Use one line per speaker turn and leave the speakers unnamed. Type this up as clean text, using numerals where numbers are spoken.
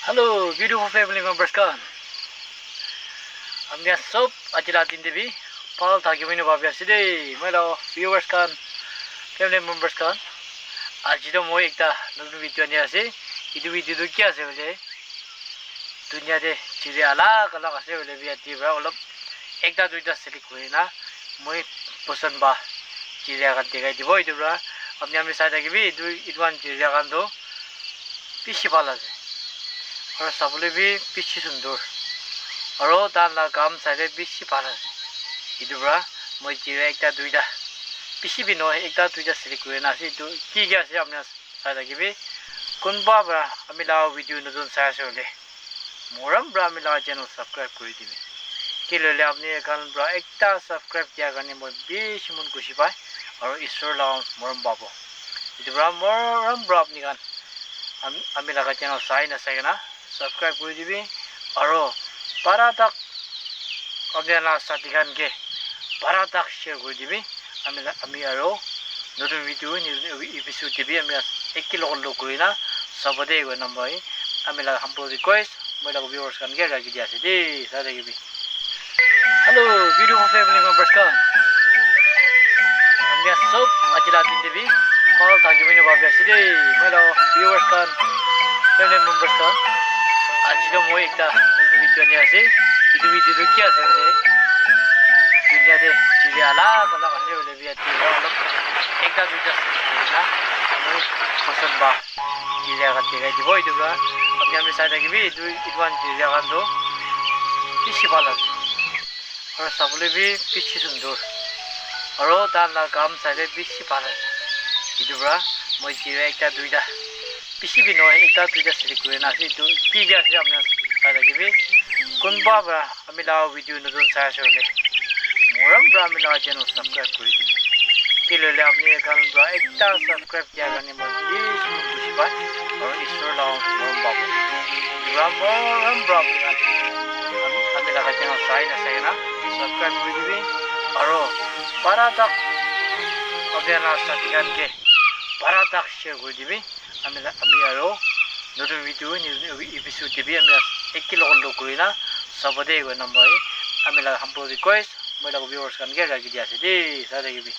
Hello, beautiful family members kan. Amnya sob ajila din devi. Pal thagi minu babya side. Melo viewers kan, family members kan. Ajido moi ekta notun video ni ase. Idu video tu kya ase bole? Dunia de chile alak alak ase bole biya ti bra olop ekta duita select kurina moi posan ba chile kan dekai dibo idu bra. Amnya mi saida gibi idwan chile kan do pishi pala ase. और सबले भी पिछी सुंदर और दान ला काम सारे पिछी पाला इधर मैं चिरे एक ता दुईटा पिछी भी नो एक ता दुईटा सिलेक्ट हुए ना सी दो की क्या से हमने सारा की भी कौन बाबरा हमें लाओ वीडियो नजर साया से होले मोरम ब्रा हमें लाओ चैनल सब्सक्राइब कर दी के ले आपने कान ब्रा एक ता सब्सक्राइब किया करने मैं बीच मुन खुशी पाए और ईश्वर लाओ मोरम बाबो इधर ब्रा मोरम ब्रा अपनी कान हमें लगा चैनल साई ना साई ना subscribe করে দিবি আর পারা তাক আপনারা সাথীখান কে পারা তাক শেয়ার করে দিবি আমি আর নতুন ভিডিও এপিসোড দিবি আমি একই লগ করি না সবদে এগো নাম্বার আমি লাগা হাম্পল রিকোয়েস্ট মই লাগা ভিউয়ার্স কান কে রাখি দিয়েছি দে সাথে দিবি হ্যালো বিউটিফুল ফ্যামিলি মেম্বার্স কান আমি সব আজলা দিন দিবি কল থাকি মিনি ভাবি আসি দে মই লাগা ভিউয়ার্স কান ফ্যামিলি মেম্বার্স কান आज मैं एक वीडियो नहीं आसे इधर वीडियो तो क्या से बोले दुनिया दे चीज़ें अलग अलग आसे बोले भी आती है और एक वीडियो ना मैं पसंद बा चीज़ें करते हैं दिवाई इधर अब यहाँ में साइड की भी इधर चीज़ें कर दो पिछी पाला और सबले भी पिछी सुंदर और दान ला काम साइड पिछी पाला इधर मैं चीज़ें एक दुईटा पिछी भी नो एक ता दुईटा सिलेक्ट हुए ना सी दो की क्या से हमने सारा की भी कौन बाबरा हमें लाओ वीडियो नजर साया से होले मोरम ब्रा हमें लाओ चैनल सब्सक्राइब कर दी के ले आपने कान ब्रा एक ता सब्सक्राइब किया करने मैं बीच मुन खुशी पाए और ईश्वर लाओ मोरम बाबो ब्रा मोरम ब्रा हमें लगा चैनल साई ना साई ना सब्सक्राइब कर दी और पारा तक আপনারা সাথীখান কে পারা তাক শেয়ার করে দিবি আমি আর নতুন ভিডিও এপিসোড দিবি আমি একই লগ করি না সবদে এগো নাম্বার আমি লাগা হাম্পল রিকোয়েস্ট মই লাগা ভিউয়ার্স কান কে রাখি দিয়েছি দে সাথে দিবি